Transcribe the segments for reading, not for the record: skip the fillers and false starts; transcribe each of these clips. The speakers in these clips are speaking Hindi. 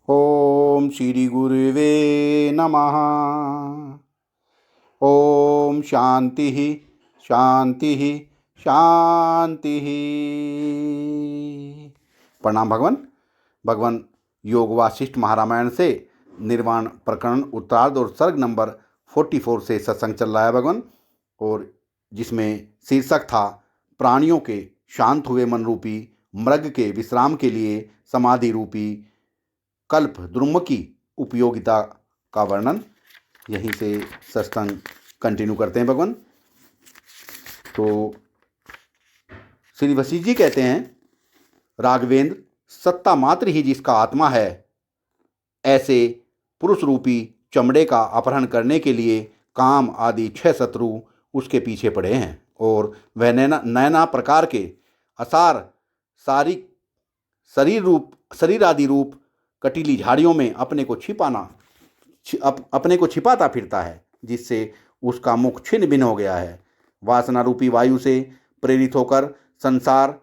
ओम श्री गुरुवे नमः। ओम शांति शांति शांति। प्रणाम भगवान। भगवान योग वासिष्ठ महारामायण से निर्वाण प्रकरण उत्तरार्ध और सर्ग नंबर 44 से सत्संग चल रहा है भगवान, और जिसमें शीर्षक था प्राणियों के शांत हुए मन रूपी मृग के विश्राम के लिए समाधि रूपी कल्प द्रुम की उपयोगिता का वर्णन। यहीं से सत्संग कंटिन्यू करते हैं भगवान। तो श्री वशिष्ठ जी कहते हैं, राघवेंद्र, सत्ता मात्र ही जिसका आत्मा है, ऐसे पुरुष रूपी चमड़े का अपहरण करने के लिए काम आदि 6 शत्रु उसके पीछे पड़े हैं, और वह नैना प्रकार के असार सारिक शरीर आदि रूप कटीली झाड़ियों में अपने को छिपाता फिरता है, जिससे उसका मुख छिन्न भिन्न हो गया है। वासना रूपी वायु से प्रेरित होकर संसार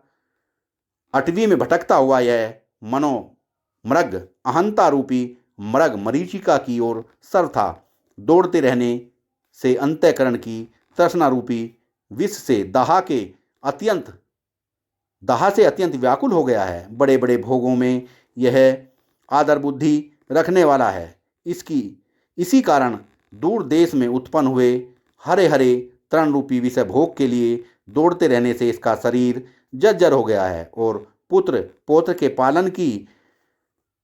अटवी में भटकता हुआ यह मनो मृग अहंता रूपी मृग मरीचिका की ओर सर था। दौड़ते रहने से अंतःकरण की तृष्णा रूपी विष से दाह से अत्यंत व्याकुल हो गया है। बड़े बड़े भोगों में यह आदर बुद्धि रखने वाला है। इसी कारण दूर देश में उत्पन्न हुए हरे हरे तृण रूपी विषय भोग के लिए दौड़ते रहने से इसका शरीर जर्जर हो गया है, और पुत्र पौत्र के पालन की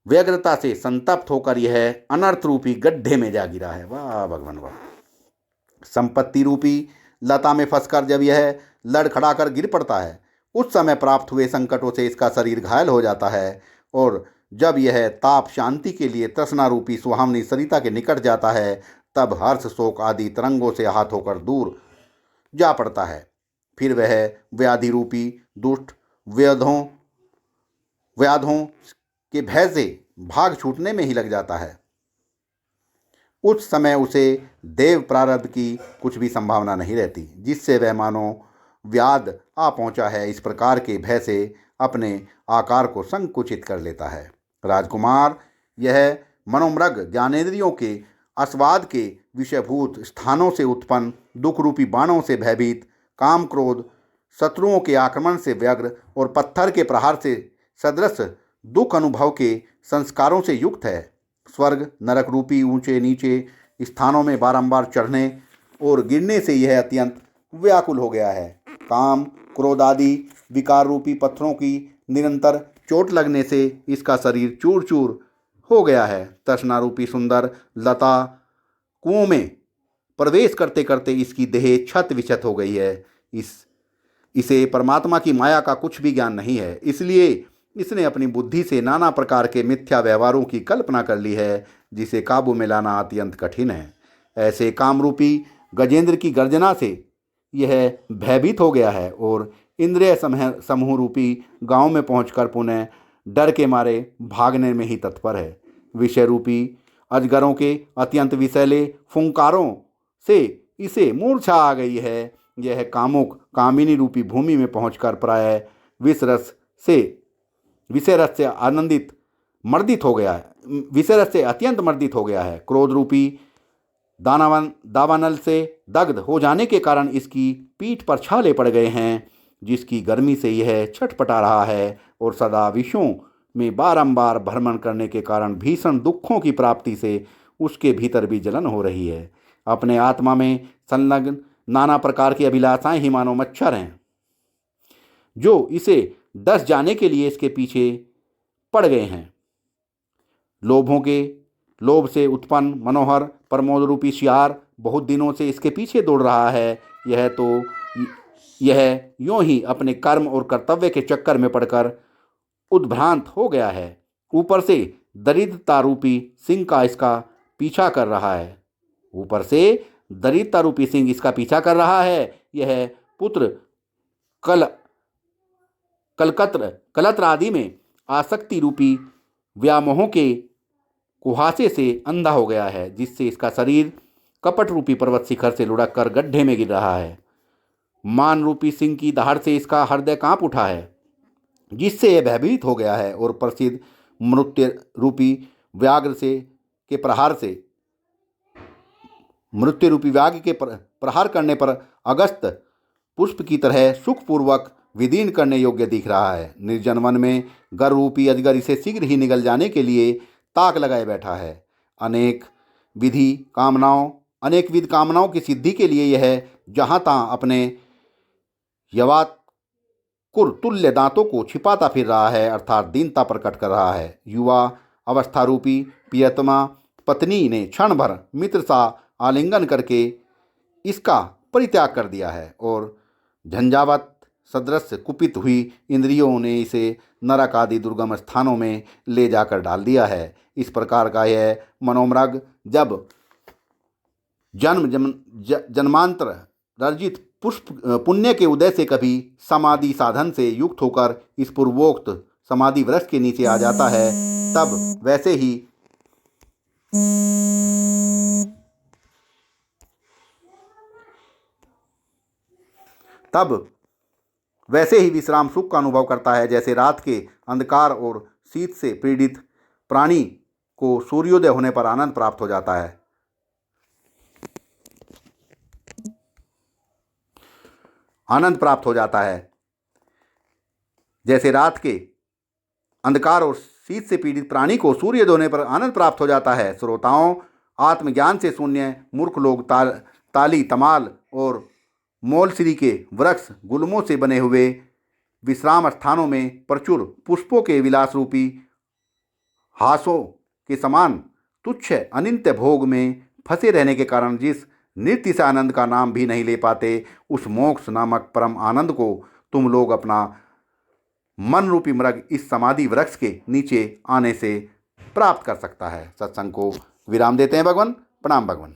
व्यग्रता से संतप्त होकर यह अनर्थ रूपी गड्ढे में जा गिरा है। वाह भगवान वाह। संपत्ति रूपी लता में फंसकर जब यह लड़खड़ाकर गिर पड़ता है, उस समय प्राप्त हुए संकटों से इसका शरीर घायल हो जाता है, और जब यह ताप शांति के लिए तृष्णा रूपी सुहावनी सरिता के निकट जाता है, तब हर्ष शोक आदि तरंगों से आहत होकर दूर जा पड़ता है। फिर वह व्याधि रूपी दुष्ट व्याधों के भय से भाग छूटने में ही लग जाता है। उस समय उसे देव प्रारब्ध की कुछ भी संभावना नहीं रहती, जिससे वह मानो व्याध आ पहुंचा है, इस प्रकार के भय से अपने आकार को संकुचित कर लेता है। राजकुमार, यह मनोमृग ज्ञानेंद्रियों के आस्वाद के विषयभूत स्थानों से उत्पन्न दुख रूपी बाणों से भयभीत, काम क्रोध शत्रुओं के आक्रमण से व्यग्र और पत्थर के प्रहार से सदृश दुख अनुभव के संस्कारों से युक्त है। स्वर्ग नरक रूपी ऊंचे नीचे स्थानों में बारंबार चढ़ने और गिरने से यह अत्यंत व्याकुल हो गया है। काम क्रोध आदि विकार रूपी पत्थरों की निरंतर चोट लगने से इसका शरीर चूर चूर हो गया है। तृष्णा रूपी सुंदर लता कुओं में प्रवेश करते करते इसकी देह क्षत विक्षत हो गई है। इसे परमात्मा की माया का कुछ भी ज्ञान नहीं है, इसलिए इसने अपनी बुद्धि से नाना प्रकार के मिथ्या व्यवहारों की कल्पना कर ली है, जिसे काबू में लाना अत्यंत कठिन है। ऐसे कामरूपी गजेंद्र की गर्जना से यह भयभीत हो गया है, और इंद्रिय समूह रूपी गांव में पहुंचकर पुनः डर के मारे भागने में ही तत्पर है। विषय रूपी अजगरों के अत्यंत विषैले फुंकारों से इसे मूर्छा आ गई है। यह कामुक कामिनी रूपी भूमि में पहुंचकर प्रायः विषय रस से अत्यंत मर्दित हो गया है। क्रोध रूपी दावानल से दग्ध हो जाने के कारण इसकी पीठ पर छाले पड़ गए हैं, जिसकी गर्मी से यह छटपटा रहा है, और सदा विषयों में बारंबार भ्रमण करने के कारण भीषण दुखों की प्राप्ति से उसके भीतर भी जलन हो रही है। अपने आत्मा में संलग्न नाना प्रकार की अभिलाषाएं ही मानो मच्छर हैं, जो इसे डस जाने के लिए इसके पीछे पड़ गए हैं। लोभ से उत्पन्न मनोहर प्रमोद रूपी शियार बहुत दिनों से इसके पीछे दौड़ रहा है। यह यूं ही अपने कर्म और कर्तव्य के चक्कर में पड़कर उद्भ्रांत हो गया है। ऊपर से दरिद्रता रूपी सिंह इसका पीछा कर रहा है। यह पुत्र कलत्र आदि में आसक्ति रूपी व्यामोहों के कुहासे से अंधा हो गया है, जिससे इसका शरीर कपट रूपी पर्वत शिखर से लुढ़क कर गड्ढे में गिर रहा है। मान रूपी सिंह की दहाड़ से इसका हृदय कांप उठा है, जिससे यह भयभीत हो गया है, और प्रसिद्ध मृत्यु रूपी व्याघ्र से के प्रहार से मृत्यु रूपी व्याघ्र के प्रहार करने पर अगस्त पुष्प की तरह सुखपूर्वक विदीर्ण करने योग्य दिख रहा है। निर्जन वन में गर रूपी अजगर इसे शीघ्र ही निगल जाने के लिए ताक लगाए बैठा है। अनेक विध कामनाओं की सिद्धि के लिए यह जहाँ तहाँ अपने यवाकुर तुल्य दांतों को छिपाता फिर रहा है, अर्थात दीनता प्रकट कर रहा है। युवा अवस्था रूपी प्रियतमा पत्नी ने क्षण भर मित्र सा आलिंगन करके इसका परित्याग कर दिया है और झंझावत सदृश कुपित हुई इंद्रियों ने इसे नरक आदि दुर्गम स्थानों में ले जाकर डाल दिया है। इस प्रकार का यह मनोमृग जब जन्मांतर अर्जित पुण्य के उदय से कभी समाधि साधन से युक्त होकर इस पूर्वोक्त समाधि वृक्ष के नीचे आ जाता है, तब वैसे ही विश्राम सुख का अनुभव करता है, जैसे रात के अंधकार और शीत से पीड़ित प्राणी को सूर्योदय होने पर आनंद प्राप्त हो जाता है। जैसे रात के अंधकार और शीत से पीड़ित प्राणी को सूर्योदय होने पर आनंद प्राप्त हो जाता है। श्रोताओं, आत्मज्ञान से शून्य मूर्ख लोग ताली तमाल और मोलश्री के वृक्ष गुल्मों से बने हुए विश्राम स्थानों में प्रचुर पुष्पों के विलास रूपी हासों के समान तुच्छ अनित्य भोग में फंसे रहने के कारण जिस नृत्य से आनंद का नाम भी नहीं ले पाते, उस मोक्ष नामक परम आनंद को तुम लोग अपना मन रूपी मृग इस समाधि वृक्ष के नीचे आने से प्राप्त कर सकता है। सत्संग को विराम देते हैं भगवान। प्रणाम भगवान।